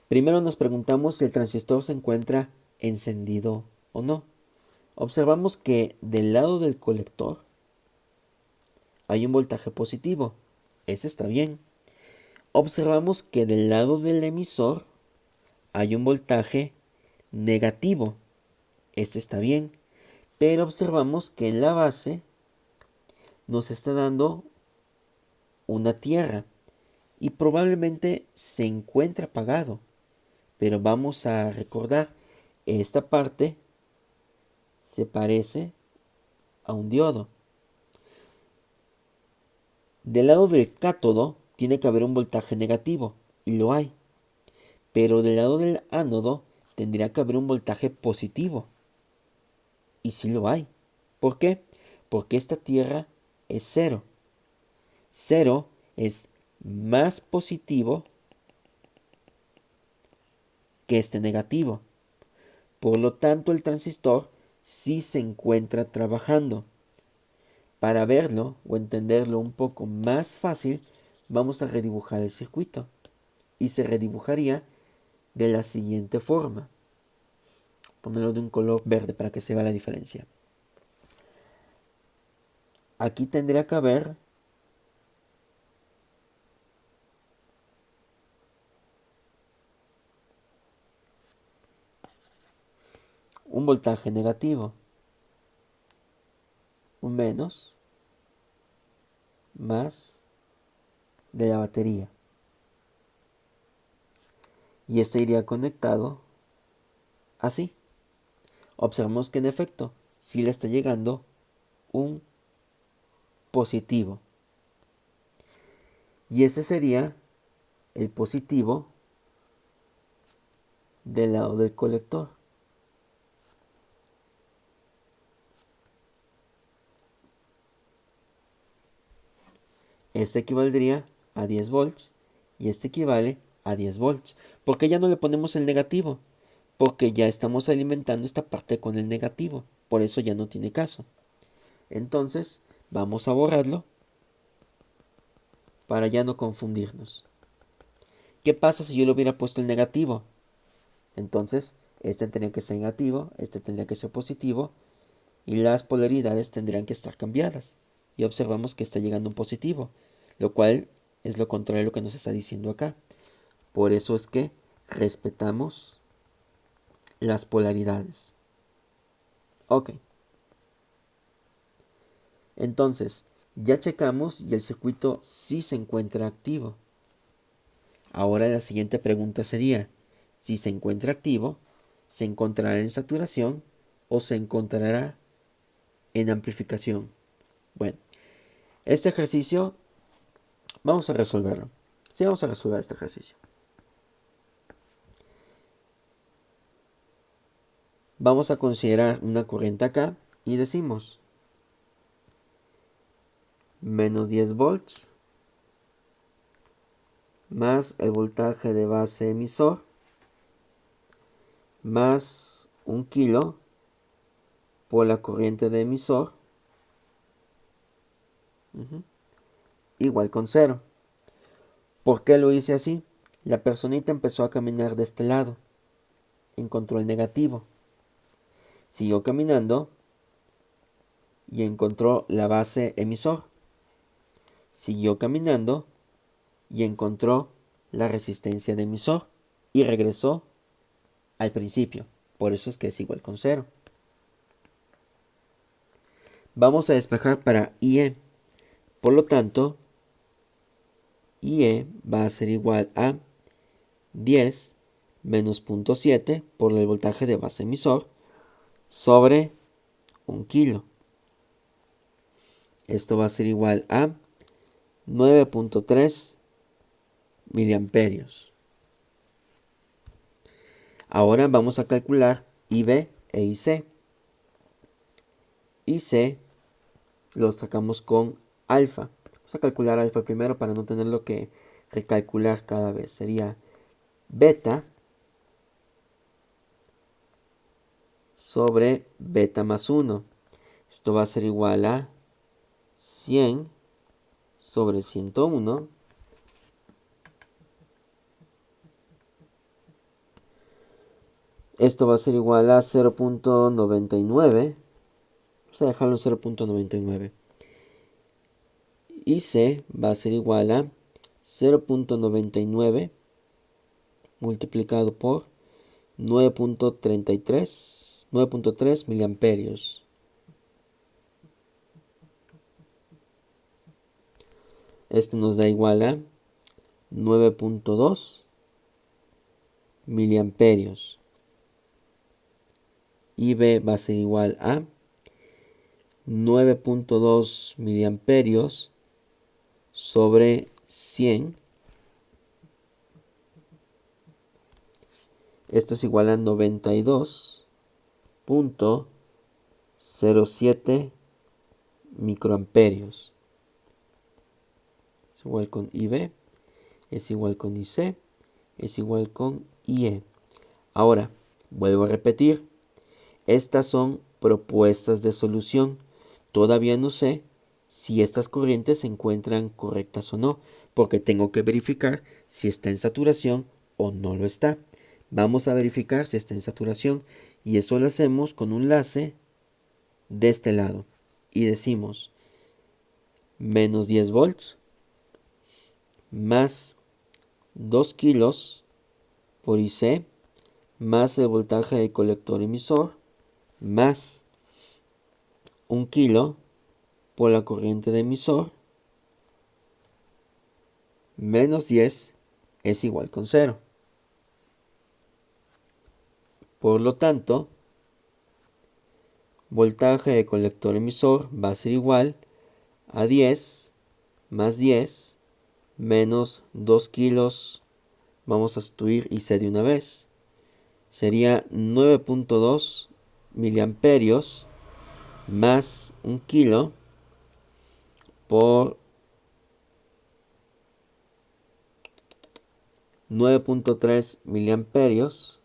Primero nos preguntamos si el transistor se encuentra encendido o no. Observamos que del lado del colector hay un voltaje positivo. Ese está bien. Observamos que del lado del emisor hay un voltaje negativo. Este está bien. Pero observamos que en la base nos está dando una tierra. Y probablemente se encuentra apagado. Pero vamos a recordar, esta parte se parece a un diodo. Del lado del cátodo tiene que haber un voltaje negativo, y lo hay. Pero del lado del ánodo tendría que haber un voltaje positivo, y sí lo hay. ¿Por qué? Porque esta tierra es 0. 0 es más positivo que este negativo. Por lo tanto, el transistor sí se encuentra trabajando. Para verlo o entenderlo un poco más fácil, vamos a redibujar el circuito. Y se redibujaría de la siguiente forma. Ponerlo de un color verde para que se vea la diferencia. Aquí tendría que haber un voltaje negativo, un menos, más de la batería. Y este iría conectado así. Observamos que en efecto, sí le está llegando un positivo. Y ese sería el positivo del lado del colector. Este equivaldría a 10 volts y este equivale a 10 volts. ¿Por qué ya no le ponemos el negativo? Porque ya estamos alimentando esta parte con el negativo. Por eso ya no tiene caso. Entonces, vamos a borrarlo para ya no confundirnos. ¿Qué pasa si yo le hubiera puesto el negativo? Entonces, este tendría que ser negativo, este tendría que ser positivo y las polaridades tendrían que estar cambiadas. Y observamos que está llegando un positivo, lo cual es lo contrario a lo que nos está diciendo acá. Por eso es que respetamos las polaridades. Ok. Entonces, ya checamos y el circuito sí se encuentra activo. Ahora la siguiente pregunta sería, si se encuentra activo, ¿se encontrará en saturación o se encontrará en amplificación? Bueno, este ejercicio vamos a resolverlo. Sí, vamos a resolver este ejercicio. Vamos a considerar una corriente acá y decimos menos 10 volts más el voltaje de base emisor más 1 kilo por la corriente de emisor igual con 0. ¿Por qué lo hice así? La personita empezó a caminar de este lado, encontró el negativo, siguió caminando y encontró la base emisor, siguió caminando y encontró la resistencia de emisor y regresó al principio. Por eso es que es igual con 0. Vamos a despejar para IE. Por lo tanto, IE va a ser igual a 10 menos 0.7 por el voltaje de base emisor sobre 1 kilo. Esto va a ser igual a 9.3 miliamperios. Ahora vamos a calcular IB e IC. IC lo sacamos con alfa. Vamos a calcular alfa primero para no tenerlo que recalcular cada vez. Sería beta sobre beta más 1. Esto va a ser igual a 100 sobre 101 Esto va a ser igual a 0.99. Vamos a dejarlo en 0.99. Y C va a ser igual a 0.99 multiplicado por 9.3 miliamperios. Esto nos da igual a 9.2 miliamperios. Y B va a ser igual a 9.2 miliamperios sobre 100. Esto es igual a 92.07 microamperios. Es igual con IB, es igual con IC, es igual con IE. Ahora, vuelvo a repetir, Estas son propuestas de solución. Todavía no sé si estas corrientes se encuentran correctas o no, porque tengo que verificar si está en saturación o no lo está. Vamos a verificar si está en saturación y eso lo hacemos con un enlace de este lado y decimos menos 10 volts más 2 kilos por IC más el voltaje del colector emisor más 1 kilo por la corriente de emisor menos 10 es igual con 0. Por lo tanto, voltaje de colector emisor va a ser igual a 10 más 10 menos 2 kilos. Vamos a sustituir IC de una vez. Sería 9.2 miliamperios más 1 kilo por 9.3 miliamperios.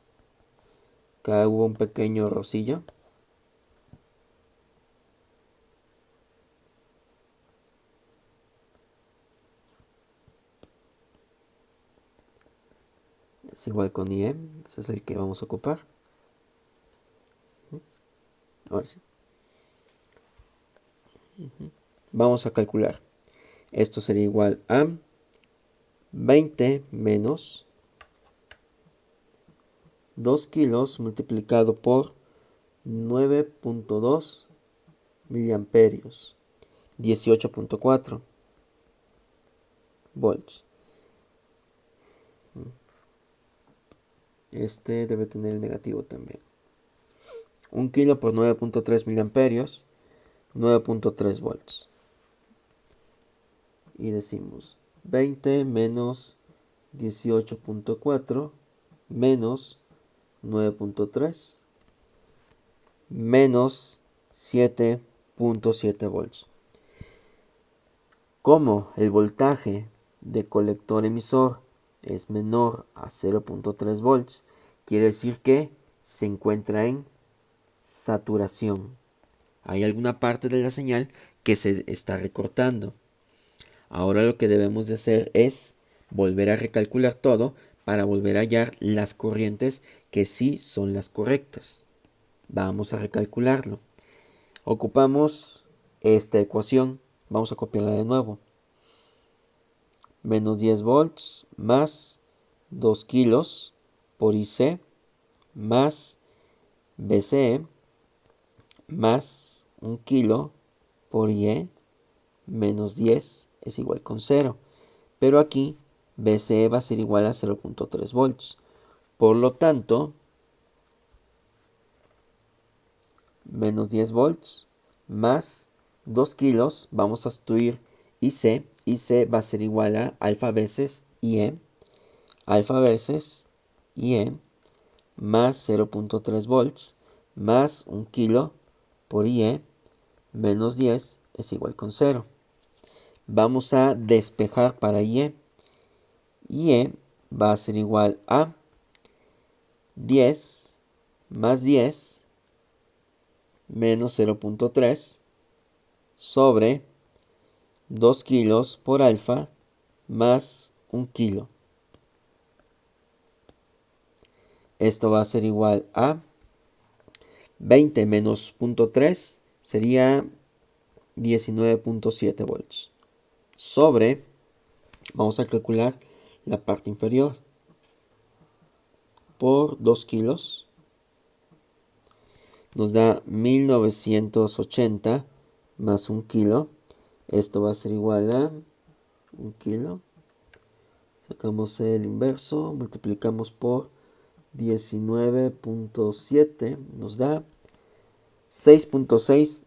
Acá hubo un pequeño rosillo. Es igual con IE. Ese es el que vamos a ocupar. Ahora sí. Vamos a calcular. Esto sería igual a 20 menos 2 kilos multiplicado por 9.2 miliamperios, 18.4 volts. Este debe tener el negativo también. 1 kilo por 9.3 miliamperios, 9.3 volts. Y decimos 20 menos 18.4 menos 9.3 menos 7.7 volts. Como el voltaje de colector emisor es menor a 0.3 volts, quiere decir que se encuentra en saturación. Hay alguna parte de la señal que se está recortando. Ahora lo que debemos de hacer es volver a recalcular todo para volver a hallar las corrientes que sí son las correctas. Vamos a recalcularlo. Ocupamos esta ecuación. Vamos a copiarla de nuevo. Menos 10 volts más 2 kilos por IC más BCE más 1 kilo por IE menos 10 es igual con 0. Pero aquí BCE va a ser igual a 0.3 volts. Por lo tanto, menos 10 volts más 2 kilos, vamos a sustituir IC. IC va a ser igual a alfa veces IE. Alfa veces IE más 0.3 volts más 1 kilo por IE menos 10 es igual con 0. Vamos a despejar para IE. IE va a ser igual a 10 más 10 menos 0.3 sobre 2 kilos por alfa más 1 kilo. Esto va a ser igual a 20 menos 0.3 sería 19.7 volts. Sobre, vamos a calcular la parte inferior, por 2 kilos. Nos da 1980 más 1 kilo. Esto va a ser igual a 1 kilo. Sacamos el inverso, multiplicamos por 19.7, nos da 6.6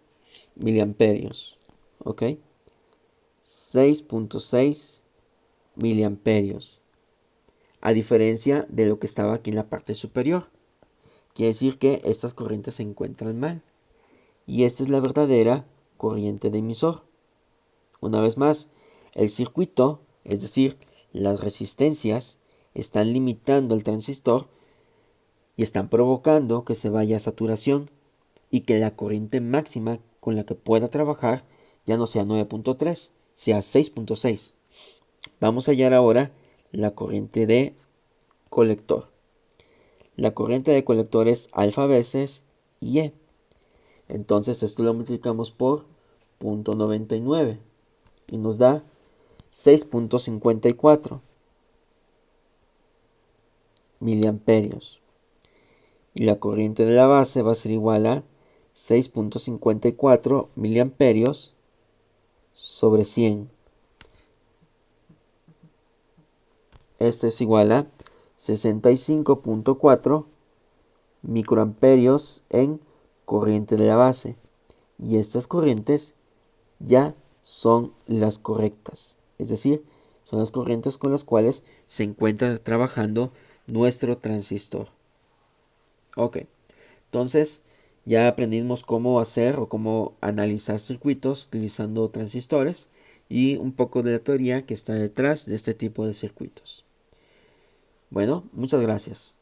miliamperios. ¿Ok? 6.6 miliamperios. A diferencia de lo que estaba aquí en la parte superior. Quiere decir que estas corrientes se encuentran mal. Y esta es la verdadera corriente de emisor. Una vez más, el circuito, es decir, las resistencias, están limitando el transistor y están provocando que se vaya a saturación. y que la corriente máxima con la que pueda trabajar ya no sea 9.3, sea 6.6. Vamos a hallar ahora la corriente de colector. La corriente de colector es alfa veces Y. Entonces esto lo multiplicamos por 0.99 y nos da 6.54 miliamperios. Y la corriente de la base va a ser igual a 6.54 miliamperios sobre 100. Esto es igual a 65.4 microamperios en corriente de la base. Y estas corrientes ya son las correctas. Es decir, son las corrientes con las cuales se encuentra trabajando nuestro transistor. Ok, entonces ya aprendimos cómo hacer o cómo analizar circuitos utilizando transistores y un poco de la teoría que está detrás de este tipo de circuitos. Bueno, muchas gracias.